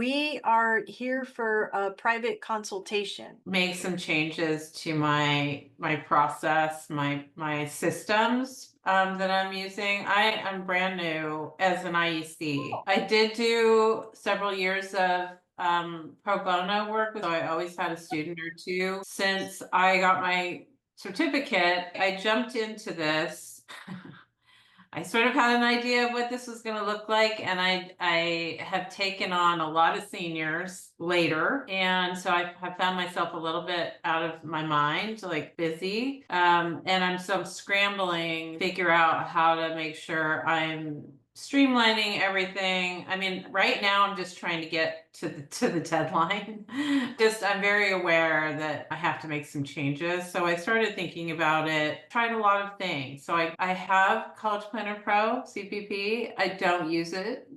We are here for a private consultation. Make some changes to my process, my systems that I'm using. I am brand new as an IEC. I did do several years of pro bono work, so I always had a student or two. Since I got my certificate, I jumped into this. I sort of had an idea of what this was going to look like, and I have taken on a lot of seniors later, and so I have found myself a little bit out of my mind, like busy, and I'm scrambling, to figure out how to make sure I'm streamlining everything. I mean, right now I'm just trying to get to the deadline. Just I'm very aware that I have to make some changes. So I started thinking about it, tried a lot of things. So I have College Planner Pro CPP. I don't use it.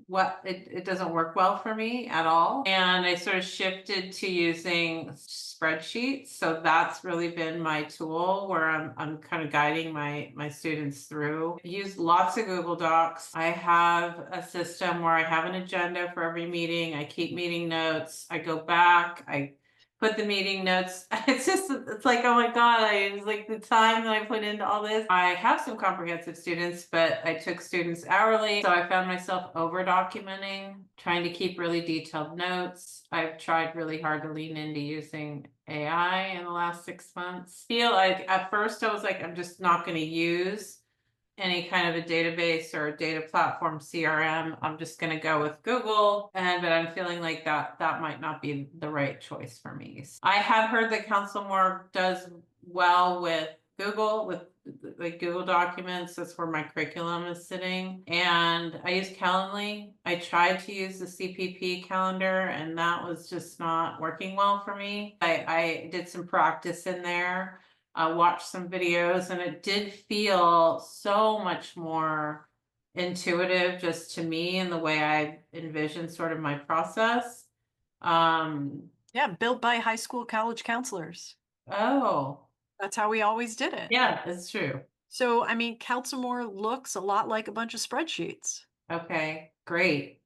It doesn't work well for me at all. And I sort of shifted to using spreadsheets. So that's really been my tool where I'm kind of guiding my students through. I use lots of Google Docs. I have a system where I have an agenda for every meeting. I keep meeting notes. I go back. I put the meeting notes. It's like, oh my God, it's like the time that I put into all this. I have some comprehensive students, but I took students hourly. So I found myself over documenting, trying to keep really detailed notes. I've tried really hard to lean into using AI in the last 6 months. Feel like at first I was like, I'm just not going to use any kind of a database or a data platform CRM. I'm just going to go with Google. But I'm feeling like that might not be the right choice for me. I have heard that CounselMore does well with Google, with like Google Documents. That's where my curriculum is sitting. And I use Calendly. I tried to use the CPP calendar, and that was just not working well for me. I did some practice in there. I watched some videos, and it did feel so much more intuitive just to me in the way I envisioned sort of my process. Um, Yeah, built by high school college counselors. oh, That's how we always did it. yeah, it's true. So, I mean, CounselMore looks a lot like a bunch of spreadsheets Okay, great.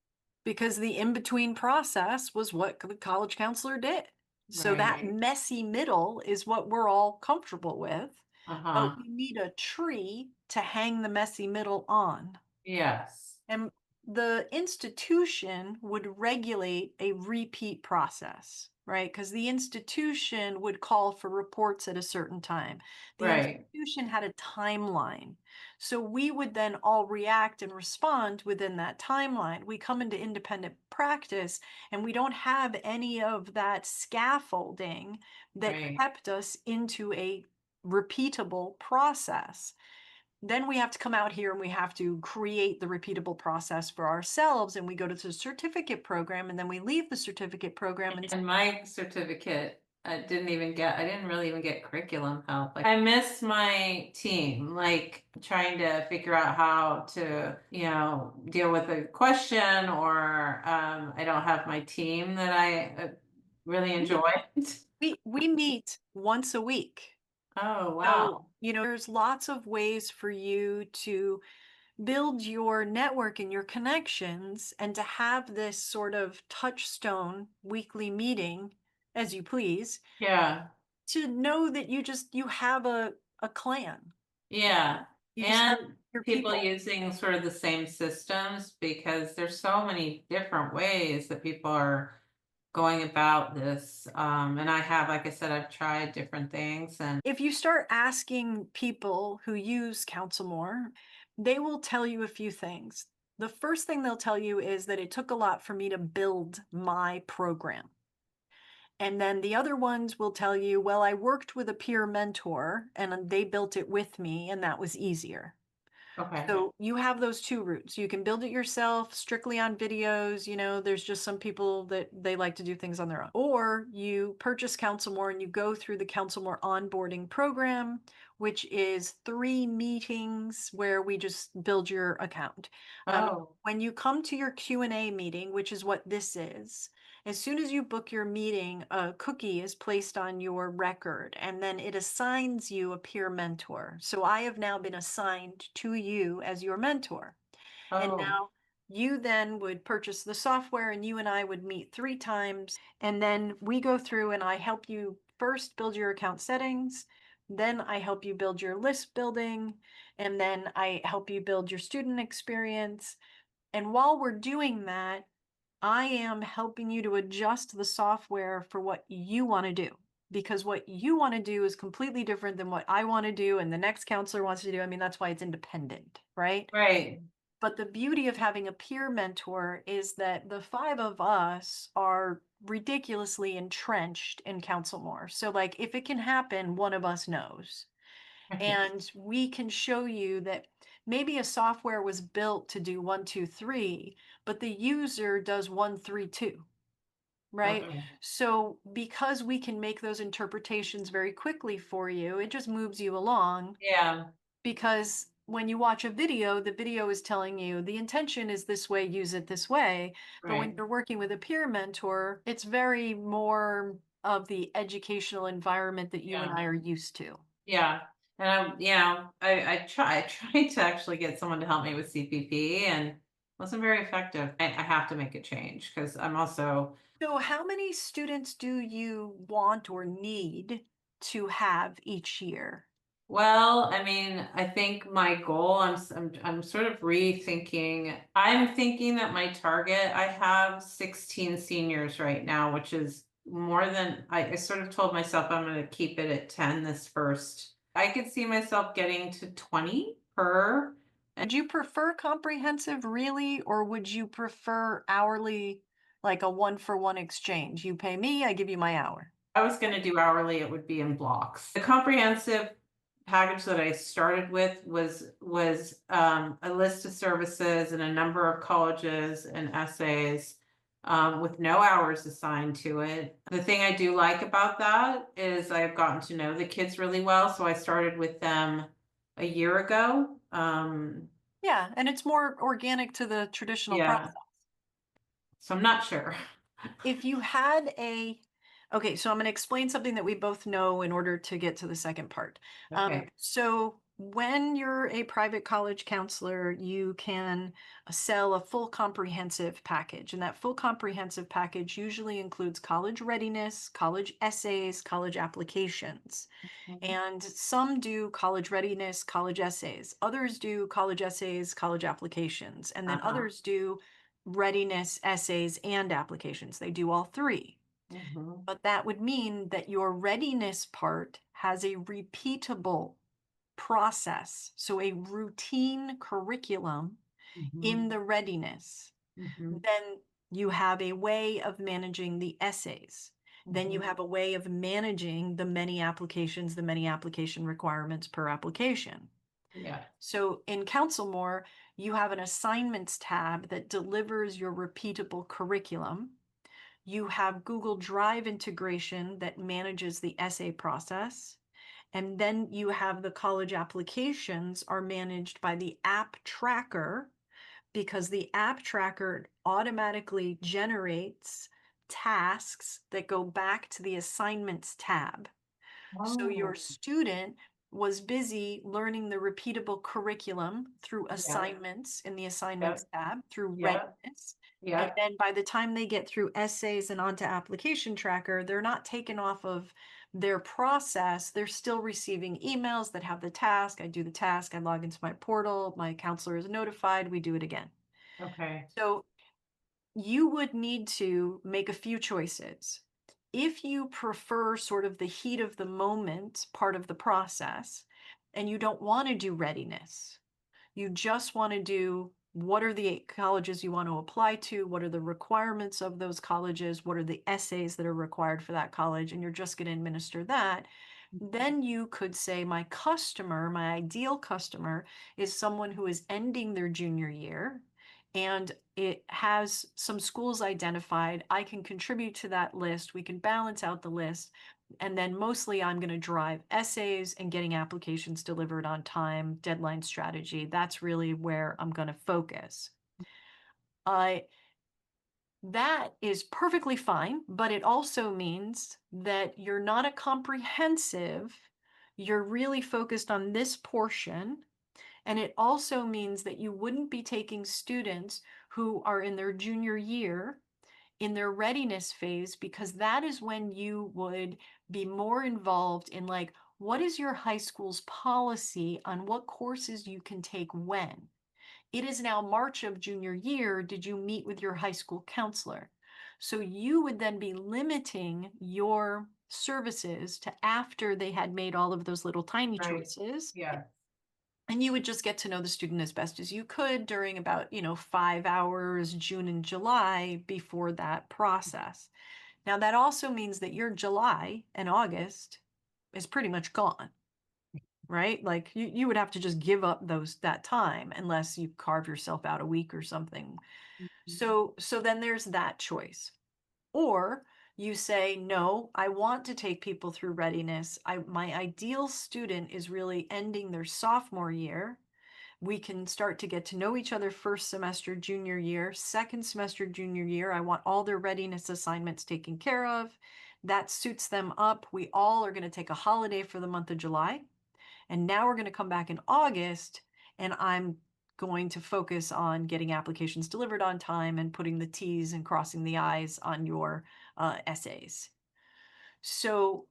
because the in-between process was what the college counselor did. So that Right. messy middle is what we're all comfortable with, but Uh-huh. we need a tree to hang the messy middle on. Yes. And the institution would regulate a repeat process, right? Because the institution would call for reports at a certain time. The Right. institution had a timeline. So we would then all react and respond within that timeline. We come into independent practice and we don't have any of that scaffolding that Right. kept us into a repeatable process. Then we have to come out here and we have to create the repeatable process for ourselves. And we go to the certificate program and then we leave the certificate program and And my certificate, I didn't really even get curriculum help. Like, I miss my team, like trying to figure out how to, deal with a question, or I don't have my team that I really we, enjoy. we meet once a week. Oh, So, wow. there's lots of ways for you to build your network and your connections and to have this sort of touchstone weekly meeting as you please Yeah. to know that you have a clan. Yeah. You just have And your people people. using sort of the same systems, because there's so many different ways that people are going about this. And I have, like I said, I've tried different things, and If you start asking people who use CounselMore, they will tell you a few things. The first thing they'll tell you is that it took a lot for me to build my program. And then the other ones will tell you, well, I worked with a peer mentor and they built it with me, and that was easier. okay. So you have those two routes. You can build it yourself strictly on videos. There's just some people that they like to do things on their own. Or you purchase CounselMore and you go through the CounselMore onboarding program, which is 3 meetings where we just build your account. Oh, When you come to your Q&A meeting, which is what this is, as soon as you book your meeting, a cookie is placed on your record and then it assigns you a peer mentor. So I have now been assigned to you as your mentor. And oh, now You then would purchase the software and you and I would meet 3 times. And then we go through and I help you first build your account settings. Then I help you build your list building. And then I help you build your student experience. And while we're doing that, I am helping you to adjust the software for what you want to do. Because what you want to do is completely different than what I want to do and the next counselor wants to do. I mean, that's why it's independent, right? Right. But the beauty of having a peer mentor is that the 5 of us are ridiculously entrenched in CounselMore. So, like, if it can happen, one of us knows. Right. And we can show you that maybe a software was built to do 1, 2, 3, but the user does 1, 3, 2, right? Okay. So, because we can make those interpretations very quickly for you, it just moves you along Yeah. because when you watch a video, the video is telling you the intention is this way, use it this way. But when Right. you're working with a peer mentor, it's very more of the educational environment that you and Yeah. I are used to. Yeah. And I tried to actually get someone to help me with CPP and wasn't very effective. I have to make a change because I'm also, So, how many students do you want or need to have each year? well, I mean, I think my goal, I'm sort of rethinking. I'm thinking that my target, I have 16 seniors right now, which is more than I sort of told myself I'm going to keep it at 10 this first. I could see myself getting to 20 per. Would you prefer comprehensive really, or would you prefer hourly, like a 1 for 1 exchange? You pay me, I give you my hour. I was going to do hourly, it would be in blocks. The comprehensive package that I started with was a list of services and a number of colleges and essays with no hours assigned to it. The thing I do like about that is I've gotten to know the kids really well. So I started with them a year ago. Yeah, and it's more organic to the traditional Yeah, process. so I'm not sure. If you had a Okay, so I'm going to explain something that we both know in order to get to the second part. Okay. So when you're a private college counselor, you can sell a full comprehensive package, and that full comprehensive package usually includes college readiness, college essays, college applications. Mhm. And some do college readiness, college essays. Others do college essays, college applications. And then Uh-huh. others do readiness, essays, and applications. They do all three. Mhm. But that would mean that your readiness part has a repeatable process. So a routine curriculum in Mhm. the readiness. Mhm. Then you have a way of managing the essays. Then you Mhm. have a way of managing the many applications, the many application requirements per application. Yeah. So in CounselMore, you have an assignments tab that delivers your repeatable curriculum. You have Google Drive integration that manages the essay process. And then you have the college applications are managed by the app tracker because the app tracker automatically generates tasks that go back to the assignments tab. So your Oh, student was busy learning the repeatable curriculum through yeah. assignments in the assignments Yep. tab through Yep. readiness. And Yep. then by the time they get through essays and onto application tracker, they're not taken off of their process. They're still receiving emails that have the task. I do the task, I log into my portal, my counselor is notified, we do it again. Okay. So you would need to make a few choices. If you prefer sort of the heat of the moment part of the process, and you don't want to do readiness, you just want to do what are the colleges you want to apply to, what are the requirements of those colleges, what are the essays that are required for that college, and you're just going to administer that. Then you could say, my customer, my ideal customer, is someone who is ending their junior year and it has some schools identified. I can contribute to that list. We can balance out the list. And then mostly I'm going to drive essays and getting applications delivered on time, deadline strategy. That's really where I'm going to focus. Uh, that is perfectly fine, but it also means that you're not a comprehensive, you're really focused on this portion. And it also means that you wouldn't be taking students who are in their junior year in their readiness phase, because that is when you would be more involved in like, what is your high school's policy on what courses you can take when? It is now March of junior year. Did you meet with your high school counselor? So you would then be limiting your services to after they had made all of those little tiny Right. choices. Yeah. And you would just get to know the student as best as you could during about, 5 hours, June and July before that process. Now, that also means that your July and August is pretty much gone, right? Like you would have to just give up that time unless you carve yourself out a week or something. So then there's that choice. Or you say, no, I want to take people through readiness. My ideal student is really ending their sophomore year. We can start to get to know each other first semester, junior year, second semester, junior year. I want all their readiness assignments taken care of. That suits them up. We all are going to take a holiday for the month of July. And now we're going to come back in August, and I'm going to focus on getting applications delivered on time and putting the T's and crossing the I's on your essays. So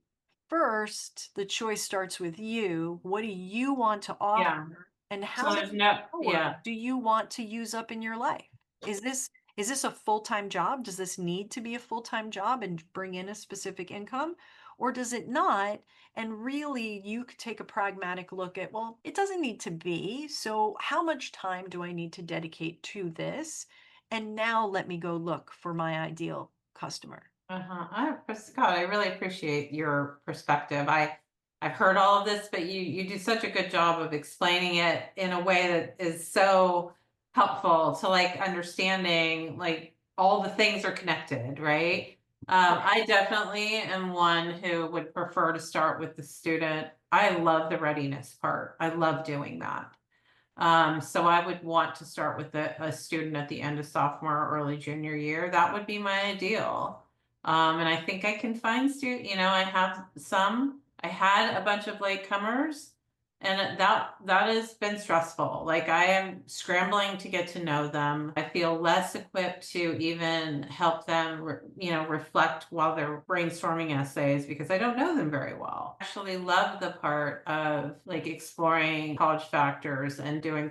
first, the choice starts with you. What do you want to Yeah. offer? And So how there's many no, hours yeah. do you want to use up in your life? Is this a full-time job? Does this need to be a full-time job and bring in a specific income? Or does it not? And really, you could take a pragmatic look at, well, it doesn't need to be. So how much time do I need to dedicate to this? And now let me go look for my ideal customer. Uh-huh. God, I really appreciate your perspective. I've heard all of this, but you do such a good job of explaining it in a way that is so helpful to like understanding like all the things are connected, right? I definitely am one who would prefer to start with the student. I love the readiness part. I love doing that. So I would want to start with a student at the end of sophomore or early junior year. That would be my ideal. And I think I can find I have some, I had a bunch of latecomers and that has been stressful. Like I am scrambling to get to know them. I feel less equipped to even help them, reflect while they're brainstorming essays because I don't know them very well. I actually love the part of like exploring college factors and doing,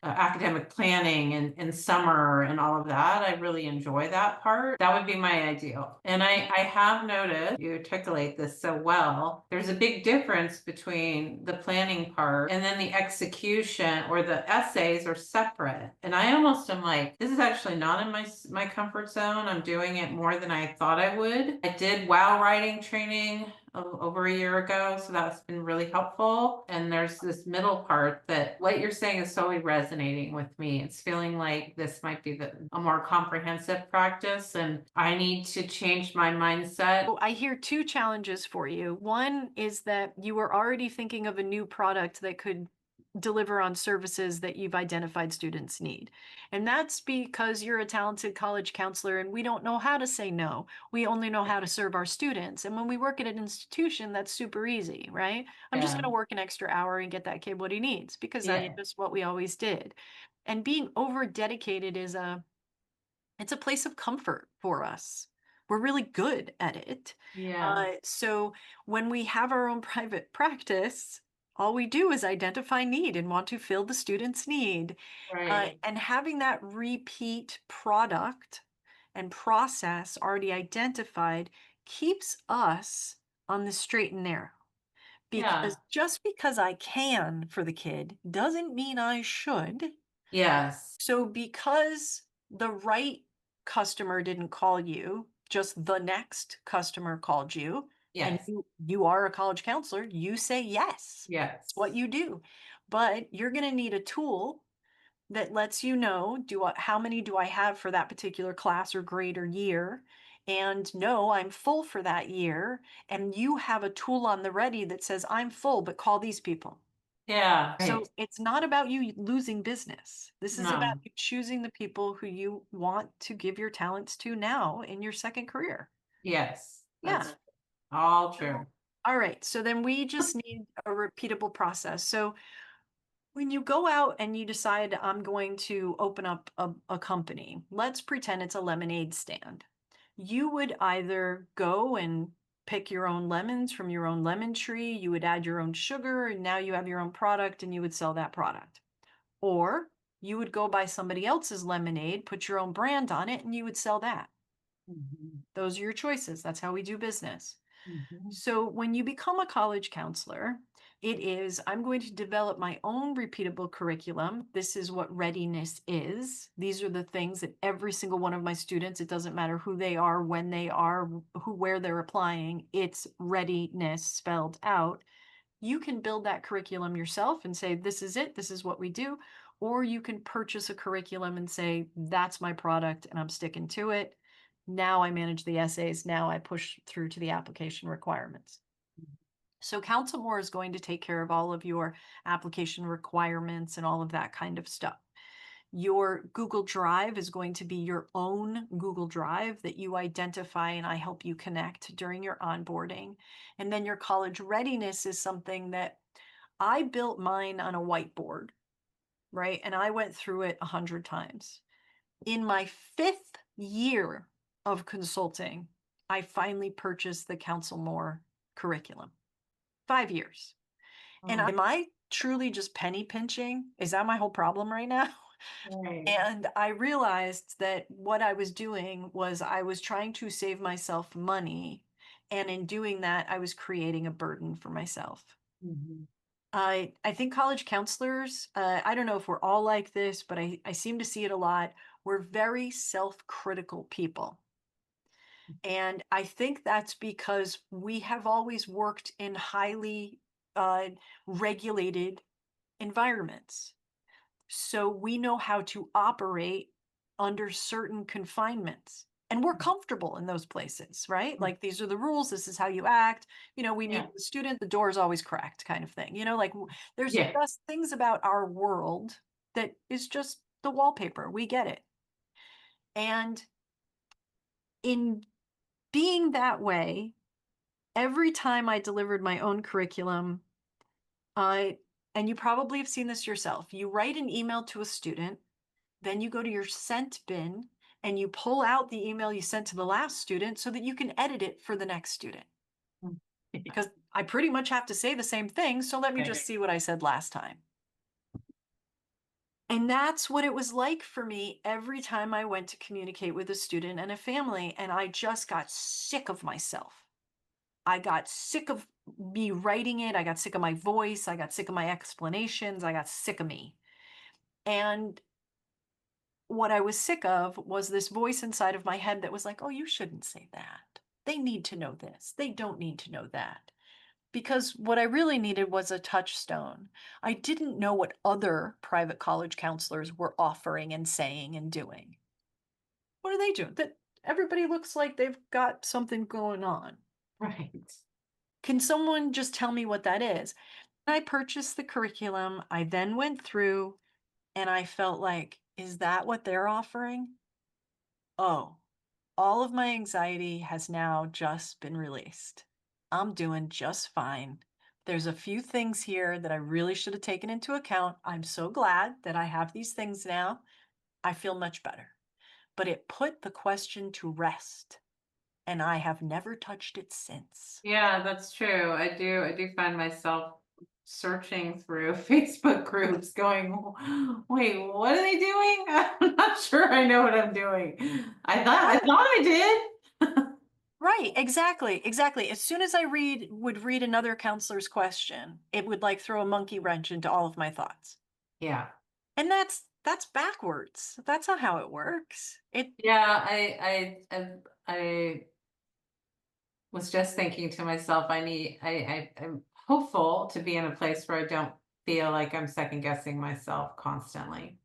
academic planning in summer and all of that. I really enjoy that part. That would be my ideal. And I have noticed you articulate this so well. There's a big difference between the planning part and then the execution or the essays are separate. And I almost am like, this is actually not in my comfort zone. I'm doing it more than I thought I would. I did WOW writing training over a year ago. So that's been really helpful. And there's this middle part that what you're saying is totally resonating with me. It's feeling like this might be a more comprehensive practice and I need to change my mindset. I hear two challenges for you. One is that you were already thinking of a new product that could deliver on services that you've identified students need. And that's because you're a talented college counselor and we don't know how to say no. We only know how to serve our students. And when we work at an institution, that's super easy, right? I'm just going Yeah. to work an extra hour and get that kid what he needs because that is Yeah. just what we always did. And being over dedicated it's a place of comfort for us. We're really good at it. Yeah. So when we have our own private practice, all we do is identify need and want to fill the student's need. Right. And having that repeat product and process already identified keeps us on the straight and narrow. Yeah. Because just because I can for the kid doesn't mean I should. Yes. So because the right customer didn't call you, just the next customer called you, and Yes. you are a college counselor, you say yes. It's what Yes. you do. But you're going to need a tool that lets you know, how many do I have for that particular class or grade or year? And no, I'm full for that year. And you have a tool on the ready that says, I'm full, but call these people. Yeah. So Right. it's not about you losing business. This is about No. you choosing the people who you want to give your talents to now in your second career. Yes. Yeah. That's all true. All right. So then we just need a repeatable process. So When you go out and you decide I'm going to open up a company, let's pretend it's a lemonade stand. You would either go and pick your own lemons from your own lemon tree, you would add your own sugar, and now you have your own product and you would sell that product. Or you would go buy somebody else's lemonade, put your own brand on it, and you would sell that. Mhm. Those are your choices. That's how we do business. Mhm. So when you become a college counselor, it is, I'm going to develop my own repeatable curriculum. This is what readiness is. These are the things that every single one of my students, it doesn't matter who they are, when they are, where they're applying, it's readiness spelled out. You can build that curriculum yourself and say, this is it, this is what we do. Or you can purchase a curriculum and say, that's my product and I'm sticking to it. Now I manage the essays. Now I push through to the application requirements. So CounselMore is going to take care of all of your application requirements and all of that kind of stuff. Your Google Drive is going to be your own Google Drive that you identify and I help you connect during your onboarding. And then your college readiness is something that I built mine on a whiteboard, right? And I went through it 100 times. In my 5th year of consulting, I finally purchased the CounselMore curriculum. 5 years. And Oh, am I truly just penny pinching? Is that my whole problem right now? right. And I realized that what I was doing was I was trying to save myself money. And in doing that, I was creating a burden for myself. Mhm. I think college counselors, I don't know if we're all like this, but I seem to see it a lot. We're very self-critical people. And I think that's because we have always worked in highly uh, regulated environments. So we know how to operate under certain confinements. And we're comfortable in those places, right? Like these are the rules, this is how you act. We meet Yeah. with a student, the door is always cracked, kind of thing. Like there's Yeah. just things about our world that is just the wallpaper. We get it. And in being that way, every time I delivered my own curriculum, I and you probably have seen this yourself. You write an email to a student, then you go to your sent bin and you pull out the email you sent to the last student so that you can edit it for the next student. Mm. Yeah. Because I pretty much have to say the same thing, so let me just Right. see what I said last time. And that's what it was like for me every time I went to communicate with a student and a family, and I just got sick of myself. I got sick of me writing it. I got sick of my voice. I got sick of my explanations. I got sick of me. And what I was sick of was this voice inside of my head that was like, oh, you shouldn't say that. They need to know this. They don't need to know that. Because what I really needed was a touchstone. I didn't know what other private college counselors were offering and saying and doing. What are they doing? That everybody looks like they've got something going on. Right. Can someone just tell me what that is? I purchased the curriculum. I then went through and I felt like, is that what they're offering? Oh, all of my anxiety has now just been released. I'm doing just fine. There's a few things here that I really should have taken into account. I'm so glad that I have these things now. I feel much better. But it put the question to rest, and I have never touched it since. Yeah, that's true. I do find myself searching through Facebook groups going, wait, what are they doing? I'm not sure I know what I'm doing. I thought I did. Right, exactly, exactly. As soon as I would read another counselor's question, it would like throw a monkey wrench into all of my thoughts. Yeah. And that's backwards. That's not how it works. Yeah, I was just thinking to myself, I'm hopeful to be in a place where I don't feel like I'm second guessing myself constantly.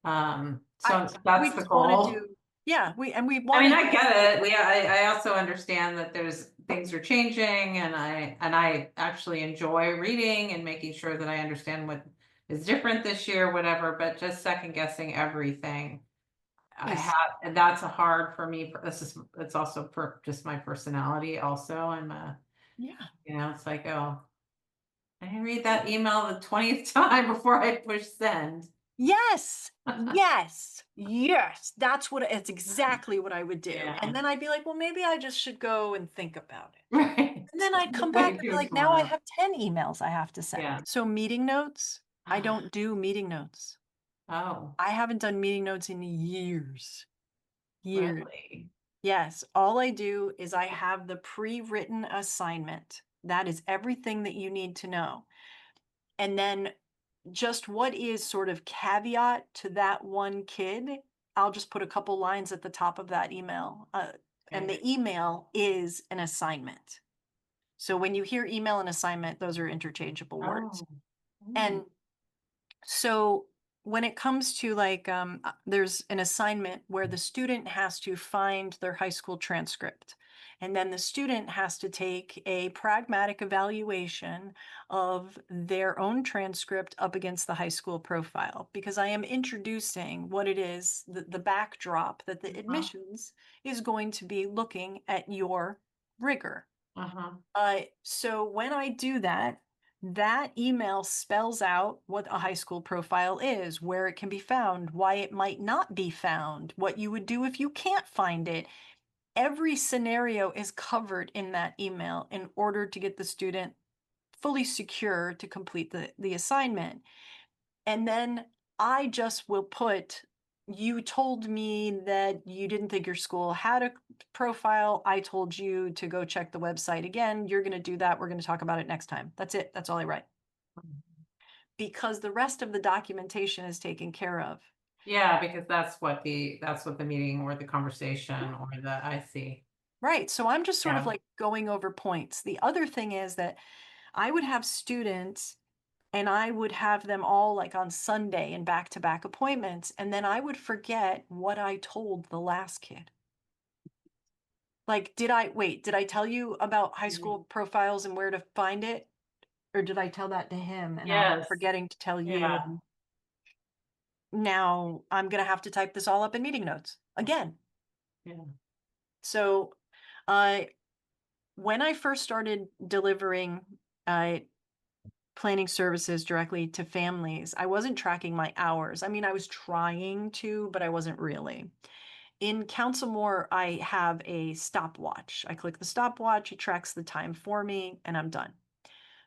I So that's we the just want to goal. do, yeah, we I want mean, to I do get the it. I also understand that there's things are changing, and I actually enjoy reading and making sure that I understand what is different this year, whatever. But just second guessing everything, I is have, and that's a hard for me. This is it's also just my personality. Also, I'm a yeah. it's like, oh. I read that email the 20th time before I push send. Yes. Yes. Yes. It's exactly what I would do. Yeah, And then I'd be like, well, maybe I just should go and think about it. right. And then I'd come back Wait and be till like, now I tomorrow. have 10 emails I have to send. Yeah. So meeting notes, I don't do meeting notes. Oh, I haven't done meeting notes in years. Years. really? Yes. All I do is I have the pre-written assignment. That is everything that you need to know. And then just what is sort of caveat to that one kid, I'll just put a couple lines at the top of that email. And Okay. the email is an assignment. So when you hear email and assignment, those are interchangeable words. Oh. Mm. And so when it comes to there's an assignment where the student has to find their high school transcript. And then the student has to take a pragmatic evaluation of their own transcript up against the high school profile, because I am introducing what it is, the backdrop that the Uh-huh. admissions is going to be looking at your rigor. Uh-huh. So when I do that, that email spells out what a high school profile is, where it can be found, why it might not be found, what you would do if you can't find it. Every scenario is covered in that email in order to get the student fully secure to complete the assignment. And then I just will put, you told me that you didn't think your school had a profile. I told you to go check the website again. You're going to do that. We're going to talk about it next time. That's it. That's all I write. Because the rest of the documentation is taken care of. Yeah, because that's what the meeting or the conversation or the I see. Right. So I'm just sort of Yeah. like going over points. The other thing is that I would have students and I would have them all like on Sunday in back-to-back appointments. And then I would forget what I told the last kid. Like, did I tell you about high Mhm. school profiles and where to find it? Or did I tell that to him and I'm Yes. forgetting to tell you? Yeah. And now I'm going to have to type this all up in meeting notes again. Yeah. So, uh, when I first started delivering uh, planning services directly to families, I wasn't tracking my hours. I mean, I was trying to, but I wasn't really. In CounselMore, I have a stopwatch. I click the stopwatch, it tracks the time for me, and I'm done.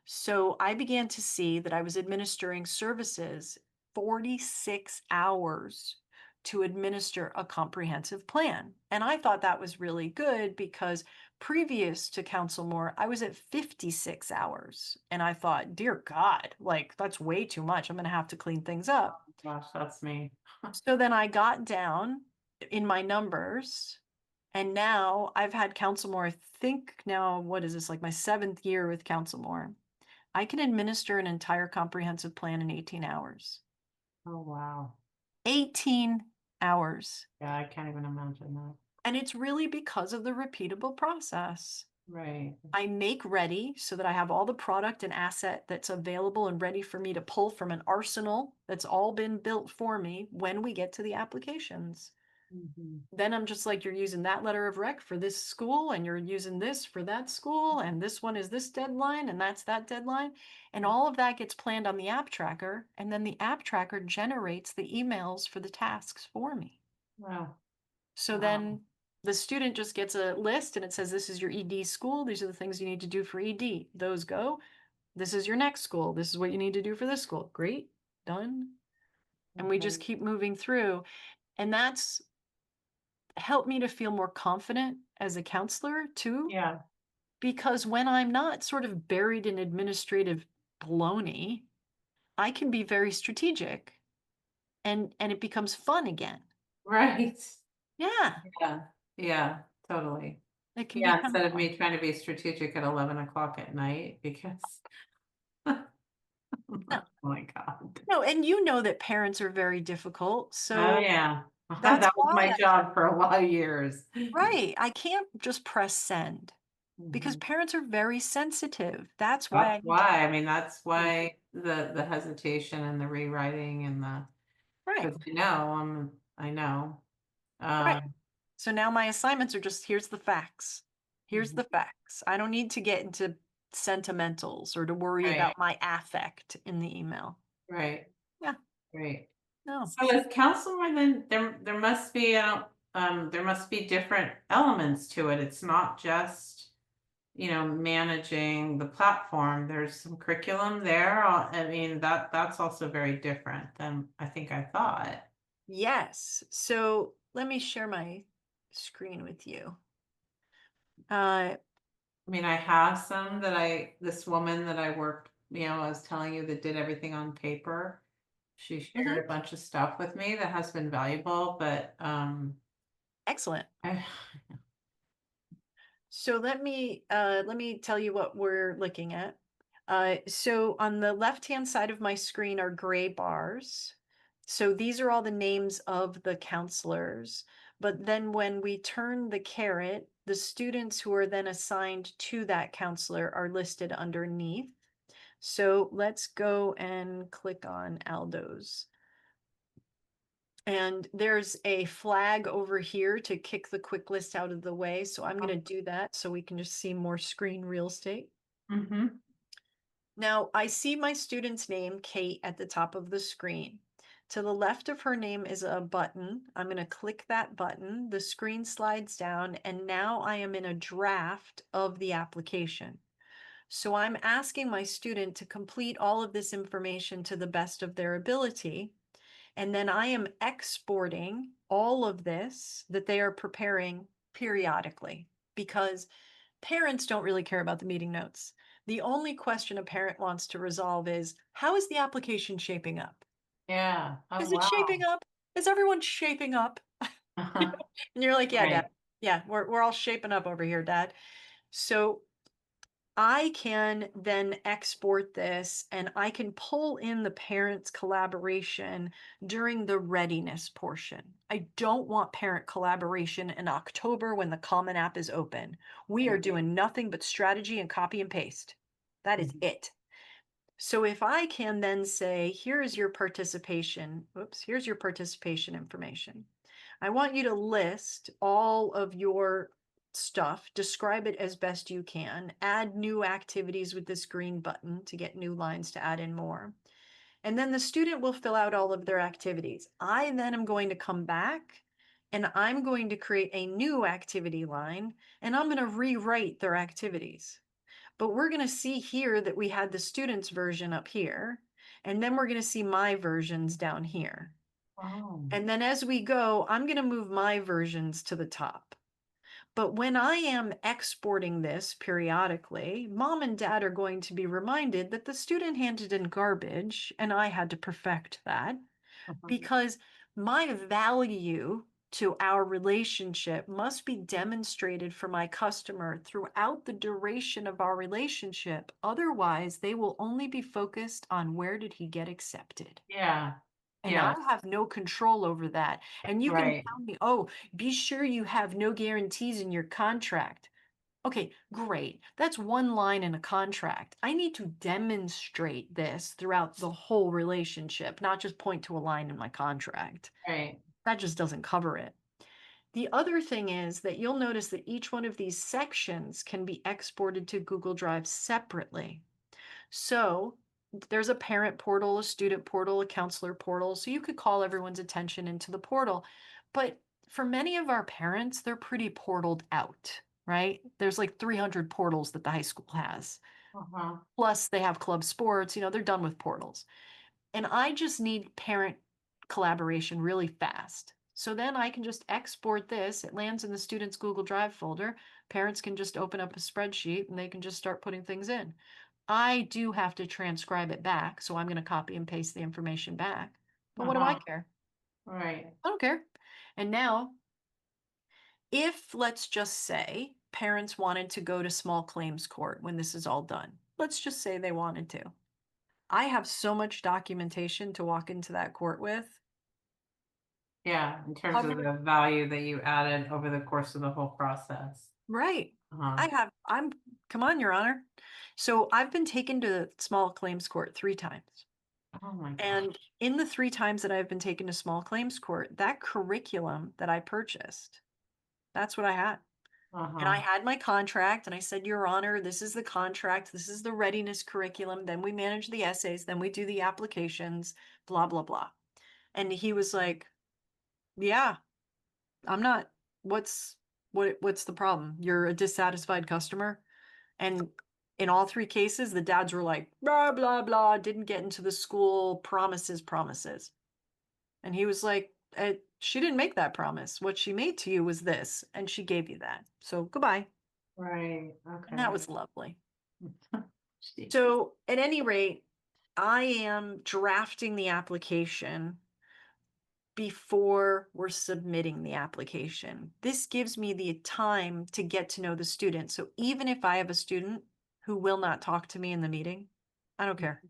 So I began to see that I was administering services 46 hours to administer a comprehensive plan. And I thought that was really good because previous to CounselMore, I was at 56 hours. And I thought, dear God, like that's way too much. I'm going to have to clean things up. Gosh, that's me. So then I got down in my numbers. And now I've had CounselMore, I think now, what is this, like my 7th year with CounselMore. I can administer an entire comprehensive plan in 18 hours. Oh, wow. 18 hours. Yeah, I can't even imagine that. And it's really because of the repeatable process. Right. I make ready so that I have all the product and asset that's available and ready for me to pull from an arsenal that's all been built for me when we get to the applications. Mhm. Then I'm just like, you're using that letter of rec for this school, and you're using this for that school, and this one is this deadline, and that's that deadline. And all of that gets planned on the app tracker, and then the app tracker generates the emails for the tasks for me. Wow. So Wow. then the student just gets a list and it says, this is your ED school. These are the things you need to do for ED. Those go. This is your next school. This is what you need to do for this school. Great. Done. And we just Okay. keep moving through. And that's helped me to feel more confident as a counselor too, Yeah. because when I'm not sort of buried in administrative baloney, I can be very strategic and it becomes fun again. Right. Yeah, Yeah. Yeah, totally. it can be Yeah, kind of instead of fun. me trying to be strategic at 11 o'clock at night because oh No, my God. no, and you know that parents are very difficult. Oh, So yeah. that's That was why my job for a lot of years. right, I can't just press send because Mhm. parents are very sensitive. That's why That's I need to why, I mean, that's be why the hesitation and the rewriting and the right, because I know. right. Um, So now my assignments are just here's the facts. Here's mhm. the facts. I don't need to get into sentimentals or to worry Right, about my affect in the email. right, Yeah, right. no. So as counselor, then there must be there must be different elements to it. It's not just, managing the platform. There's some curriculum there. I mean, that's also very different than I think I thought. Yes. So let me share my screen with you. Uh, I mean, I have some this woman that I worked, I was telling you that did everything on paper. She shared mhm, a bunch of stuff with me that has been valuable, but excellent. I, So let me tell you what we're looking at. So on the left-hand side of my screen are gray bars. So these are all the names of the counselors. But then when we turn the caret, the students who are then assigned to that counselor are listed underneath. So let's go and click on Aldo's. And there's a flag over here to kick the quick list out of the way. So I'm going to do that so we can just see more screen real estate. mhm. Now I see my student's name, Kate, at the top of the screen. To the left of her name is a button. I'm going to click that button. The screen slides down and now I am in a draft of the application. So I'm asking my student to complete all of this information to the best of their ability. And then I am exporting all of this that they are preparing periodically because parents don't really care about the meeting notes. The only question a parent wants to resolve is, how is the application shaping up? Yeah. Oh, Is it shaping wow. up? Is everyone shaping up? Uh-huh. And you're like, yeah, dad. Right. Yeah, we're all shaping up over here, dad. So I can then export this and I can pull in the parents' collaboration during the readiness portion. I don't want parent collaboration in October when the Common App is open. We are Right. doing nothing but strategy and copy and paste. That is Mhm. it. So if I can then say, here is your participation, oops, here's your participation information. I want you to list all of your stuff, describe it as best you can, add new activities with this green button to get new lines to add in more. And then the student will fill out all of their activities. I then am going to come back and I'm going to create a new activity line and I'm going to rewrite their activities. But we're going to see here that we had the student's version up here, and then we're going to see my versions down here. Oh. And then as we go, I'm going to move my versions to the top. But when I am exporting this periodically, mom and dad are going to be reminded that the student handed in garbage and I had to perfect that Uh-huh. because my value to our relationship must be demonstrated for my customer throughout the duration of our relationship. Otherwise, they will only be focused on where did he get accepted. Yeah. And I Yes. have no control over that. And you can Right. tell me, oh, be sure you have no guarantees in your contract. Okay, great. That's one line in a contract. I need to demonstrate this throughout the whole relationship, not just point to a line in my contract. Right. That just doesn't cover it. The other thing is that you'll notice that each one of these sections can be exported to Google Drive separately. So there's a parent portal, a student portal, a counselor portal. So you could call everyone's attention into the portal. But for many of our parents, they're pretty portaled out, right? There's like 300 portals that the high school has. Uh-huh. Plus, they have club sports, they're done with portals. And I just need parent collaboration really fast. So then I can just export this. It lands in the student's Google Drive folder. Parents can just open up a spreadsheet and they can just start putting things in. I do have to transcribe it back, so I'm going to copy and paste the information back. But what do I Uh-huh. care? Right. I don't care. And now, if let's just say parents wanted to go to small claims court when this is all done, let's just say they wanted to. I have so much documentation to walk into that court with. Yeah. In terms of Covered. the value that you added over the course of the whole process. Right. Uh-huh. Come on, Your Honor. So I've been taken to small claims court 3 times. Oh my And gosh. in the 3 times that I've been taken to small claims court, that curriculum that I purchased, that's what I had. And I Uh-huh. had my contract and I said, Your Honor, this is the contract. This is the readiness curriculum. Then we manage the essays. Then we do the applications, blah, blah, blah. And he was like, Yeah, I'm not, what's the problem? You're a dissatisfied customer. And in all three cases, the dads were like, blah, blah, blah, didn't get into the school, promises, promises. And he was like, she didn't make that promise. What she made to you was this, and she gave you that. So goodbye. Right. And that Okay. was lovely. Jeez. So at any rate, I am drafting the application before we're submitting the application. This gives me the time to get to know the student. So even if I have a student who will not talk to me in the meeting, I don't care.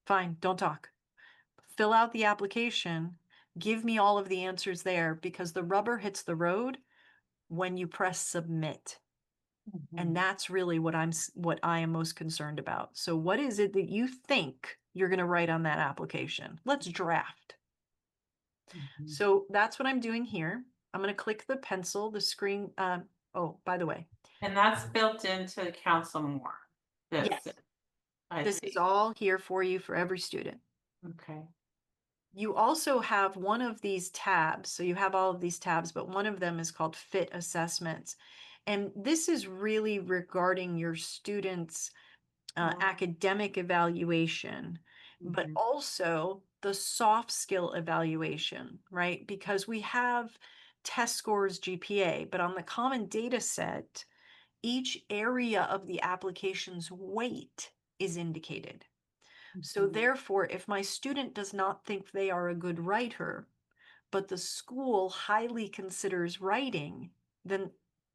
Fine, don't talk. Fill out the application, give me all of the answers there because the rubber hits the road when you press submit. And Mhm. that's really what I am most concerned about. So what is it that you think you're going to write on that application? Let's draft. Mhm. So that's what I'm doing here. I'm going to click the pencil, the screen. Oh, by the way, And that's built into CounselMore. This, yes, I this is see. all here for you for every student. Okay. You also have one of these tabs. So you have all of these tabs, but one of them is called Fit Assessments. And this is really regarding your students' Oh, academic evaluation, but mhm. also the soft skill evaluation, right? Because we have test scores, GPA, but on the common data set, each area of the application's weight is indicated. So Mhm. therefore, if my student does not think they are a good writer, but the school highly considers writing, then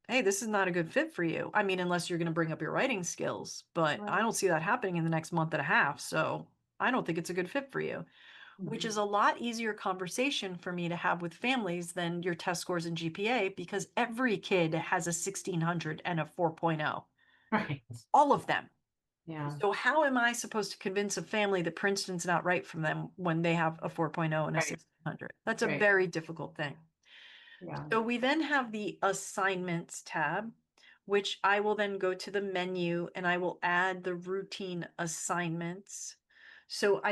hey, this is not a good fit for you. I mean, unless you're going to bring up your writing skills, but I Right. don't see that happening in the next month and a half. So I don't think it's a good fit for you, which is Mhm. a lot easier conversation for me to have with families than your test scores and GPA because every kid has a 1600 and a 4.0, Right. all of them. Yeah. So how am I supposed to convince a family that Princeton's not right for them when they have a 4.0 and a Right. 1600? That's a Right. very difficult thing. Yeah. So we then have the assignments tab, which I will then go to the menu and I will add the routine assignments. So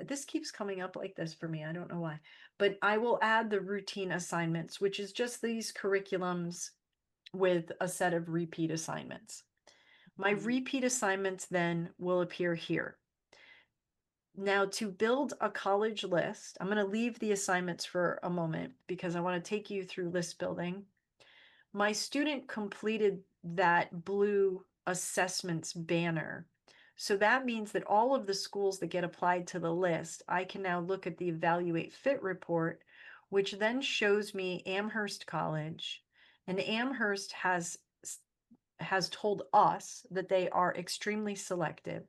this keeps coming up like this for me. I don't know why, but I will add the routine assignments, which is just these curriculums with a set of repeat assignments. My Mhm. repeat assignments then will appear here. Now, to build a college list, I'm going to leave the assignments for a moment because I want to take you through list building. My student completed that blue assessments banner. So that means that all of the schools that get applied to the list, I can now look at the Evaluate Fit report, which then shows me Amherst College. And Amherst has told us that they are extremely selective.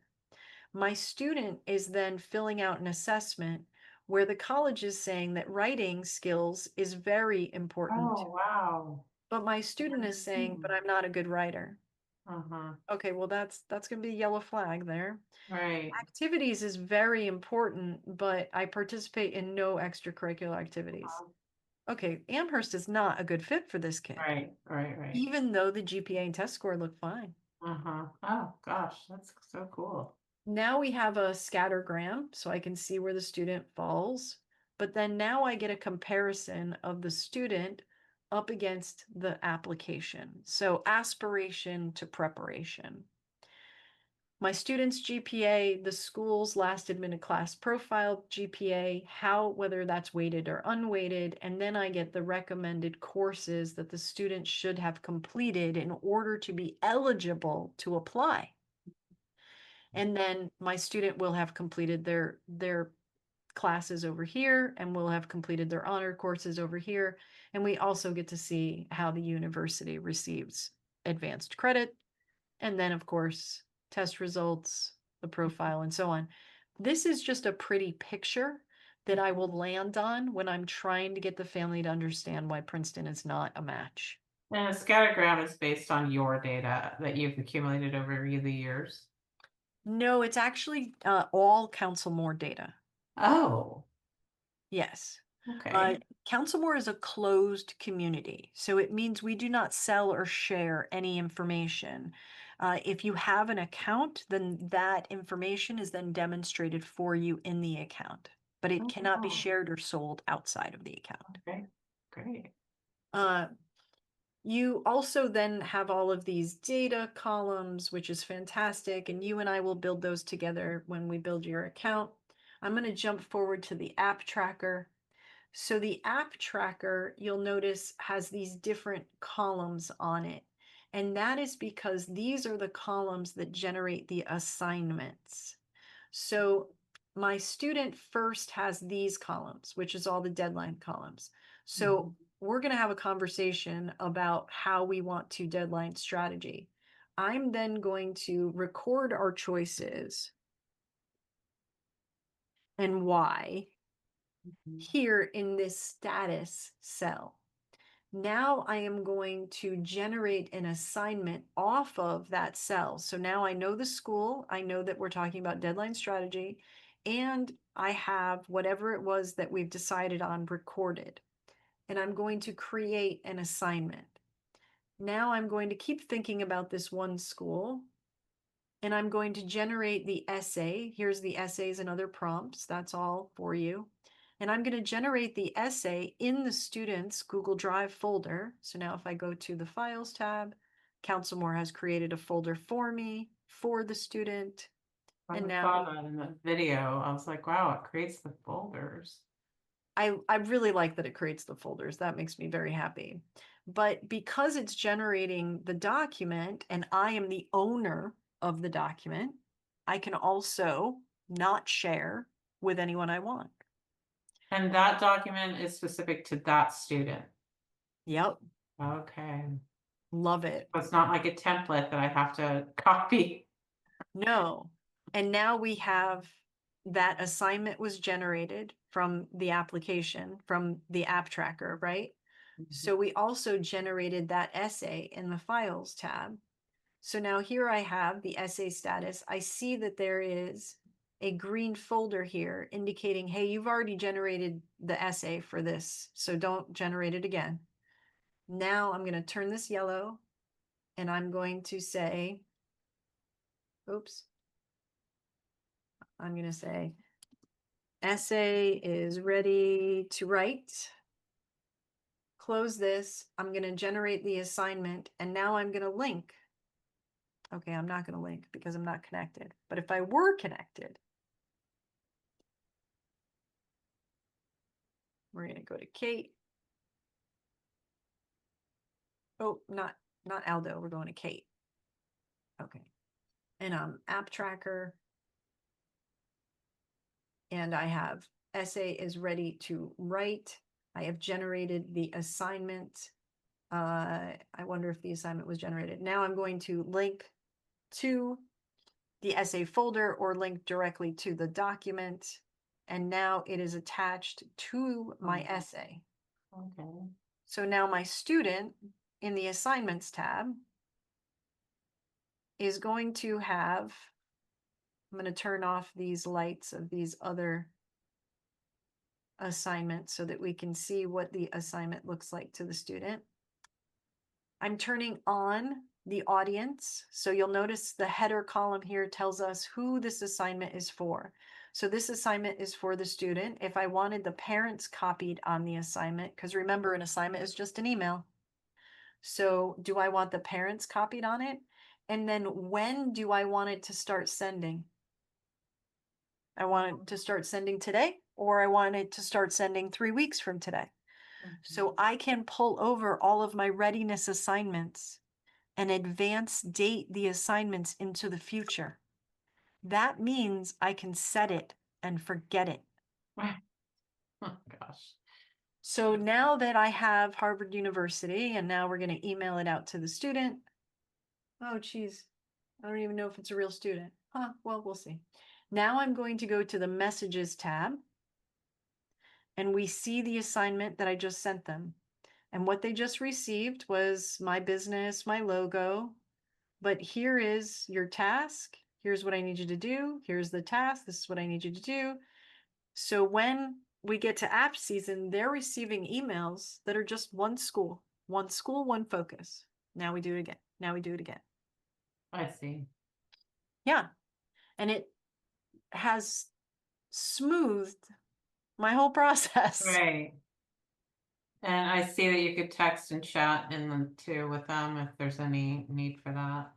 My student is then filling out an assessment where the college is saying that writing skills is very important. Oh, wow. But my student is saying, but Mhm. I'm not a good writer. Uh-huh. Okay, well that's going to be a yellow flag there. Right. Activities is very important, but I participate in no extracurricular activities. Uh, Okay, Amherst is not a good fit for this kid, Right. Right. Right. even though the GPA and test score look fine. Uh-huh. Oh, gosh, that's so cool. Now we have a scattergram, so I can see where the student falls. But then now I get a comparison of the student up against the application. So aspiration to preparation. My student's GPA, the school's last admitted class profile GPA, whether that's weighted or unweighted, and then I get the recommended courses that the student should have completed in order to be eligible to apply. And then my student will have completed their classes over here and will have completed their honor courses over here. And we also get to see how the university receives advanced credit. And then, of course, test results, the profile, and so on. This is just a pretty picture that I will land on when I'm trying to get the family to understand why Princeton is not a match. And a scattergram is based on your data that you've accumulated over the years. No, it's actually all CounselMore data. Oh, Yes. Okay. CounselMore is a closed community, so it means we do not sell or share any information. If you have an account, then that information is then demonstrated for you in the account, but it cannot be Oh, shared or sold outside of the account. okay. Great. Uh, you also then have all of these data columns, which is fantastic, and you and I will build those together when we build your account. I'm going to jump forward to the app tracker. So the app tracker, you'll notice, has these different columns on it. And that is because these are the columns that generate the assignments. So my student first has these columns, which is all the deadline columns. So we're going to have a conversation about how we want to deadline strategy. I'm then going to record our choices and why here in this status cell. Now I am going to generate an assignment off of that cell. So now I know the school, I know that we're talking about deadline strategy, and I have whatever it was that we've decided on recorded. And I'm going to create an assignment. Now I'm going to keep thinking about this one school, and I'm going to generate the essay. Here's the essays and other prompts. That's all for you. And I'm going to generate the essay in the student's Google Drive folder. So now if I go to the Files tab, CounselMore has created a folder for me, for the student. I And saw now that in the video. I was like, wow, it creates the folders. I really like that it creates the folders. That makes me very happy. But because it's generating the document and I am the owner of the document, I can also not share with anyone I want. And that document is specific to that student. Yep, Okay. love it. So it's not like a template that I have to copy. No. And now we have that assignment was generated from the application, from the app tracker, right? So we also generated that essay in the Files tab. So now here I have the essay status. I see that there is a green folder here indicating, hey, you've already generated the essay for this, so don't generate it again. Now I'm going to turn this yellow and I'm going to say, oops, I'm going to say, essay is ready to write. Close this. I'm going to generate the assignment and now I'm going to link. Okay, I'm not going to link because I'm not connected. But if I were connected, we're going to go to Kate. Oh, not Aldo. We're going to Kate. Okay. And app tracker. And I have essay is ready to write. I have generated the assignment. I wonder if the assignment was generated. Now I'm going to link to the essay folder or link directly to the document. And now it is attached to my essay. Okay. So now my student in the assignments tab is going to have, I'm going to turn off these lights of these other assignments so that we can see what the assignment looks like to the student. I'm turning on the audience. So you'll notice the header column here tells us who this assignment is for. So this assignment is for the student. If I wanted the parents copied on the assignment, because remember, an assignment is just an email. So do I want the parents copied on it? And then when do I want it to start sending? I want it to start sending today, or I want it to start sending 3 weeks from today. So I can pull over all of my readiness assignments and advance date the assignments into the future. That means I can set it and forget it. Oh gosh. So now that I have Harvard University, and now we're going to email it out to the student. Oh, geez. I don't even know if it's a real student. Huh, well, we'll see. Now I'm going to go to the Messages tab, and we see the assignment that I just sent them. And what they just received was my business, my logo. But here is your task. Here's what I need you to do. Here's the task. This is what I need you to do. So when we get to app season, they're receiving emails that are just one school, one focus. Now we do it again. Now we do it again. I see. Yeah. And it has smoothed my whole process. Right. And I see that you could text and chat in them too with them if there's any need for that.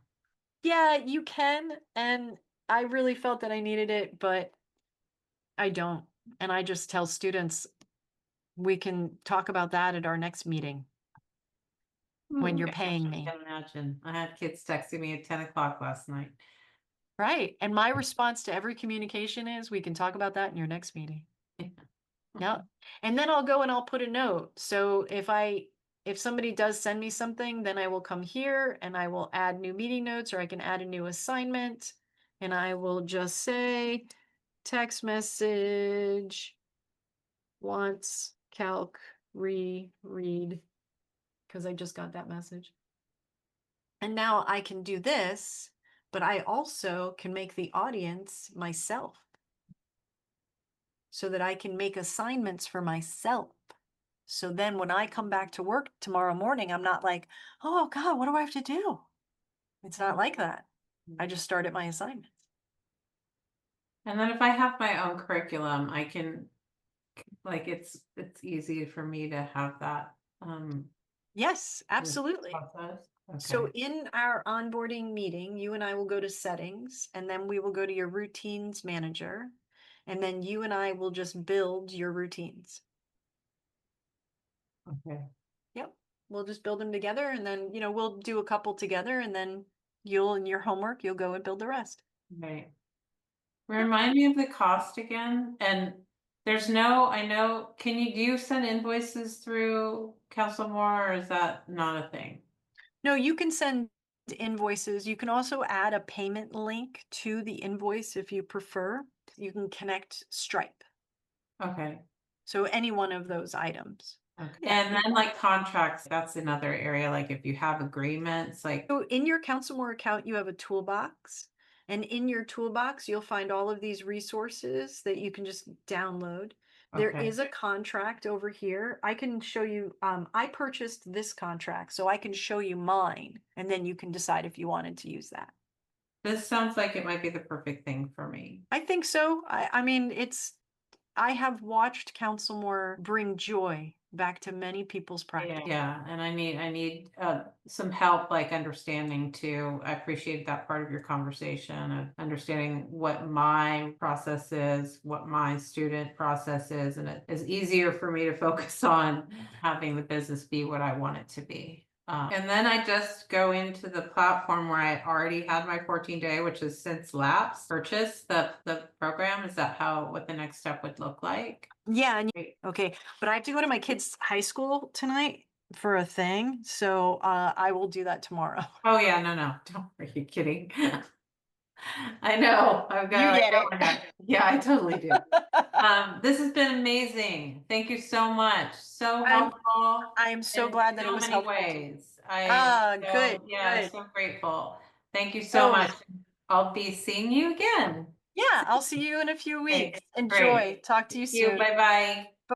Yeah, you can. And I really felt that I needed it, but I don't. And I just tell students we can talk about that at our next meeting when you're Gosh, paying I me. can imagine. I had kids texting me at 10 o'clock last night. Right. And my response to every communication is we can talk about that in your next meeting. Yeah. And then I'll go and I'll put a note. So if somebody does send me something, then I will come here and I will add new meeting notes, or I can add a new assignment, and I will just say text message wants calc reread, because I just got that message. And now I can do this, but I also can make the audience myself so that I can make assignments for myself. So then when I come back to work tomorrow morning, I'm not like, oh God, what do I have to do? It's not like that. I just started my assignments. And then if I have my own curriculum, I can like it's easy for me to have that Yes, absolutely. process. So Okay. in our onboarding meeting, you and I will go to settings, and then we will go to your routines manager, and then you and I will just build your routines. Okay. Yep. We'll just build them together, and then, we'll do a couple together, and then you'll, in your homework, you'll go and build the rest. Right. Yep. Remind me of the cost again. And there's no, I know, can you send invoices through CounselMore or is that not a thing? No, you can send invoices. You can also add a payment link to the invoice if you prefer. You can connect Stripe. Okay. So any one of those items. Okay. Yeah. And then like contracts, that's another area. Like if you have agreements, like, So in your CounselMore account, you have a toolbox. And in your toolbox, you'll find all of these resources that you can just download. There okay, is a contract over here. I can show you, I purchased this contract, so I can show you mine, and then you can decide if you wanted to use that. this sounds like it might be the perfect thing for me. I think so. I mean, I have watched CounselMore bring joy back to many people's practice. Yeah, and I need some help like understanding too. I appreciate that part of your conversation of understanding what my process is, what my student process is, and it is easier for me to focus on having the business be what I want it to be. And then I just go into the platform where I already had my 14-day, which is since lapsed, purchase the program. Is that what the next step would look like? Yeah, and Great. okay, but I have to go to my kids' high school tonight for a thing, so I will do that tomorrow. Oh yeah, no. Don't, are you kidding? I know. I've You got like, get oh it. my God. Yeah, I totally do. This has been amazing. Thank you so much. So I'm helpful I am so in glad that it so was many helpful to you. ways. I Ah, good, so yeah, good. so grateful. Thank you so So much. I'll be seeing you again. yeah, I'll see you in a few Great. weeks. Enjoy. Great. Talk to Thank you you. soon. Bye bye.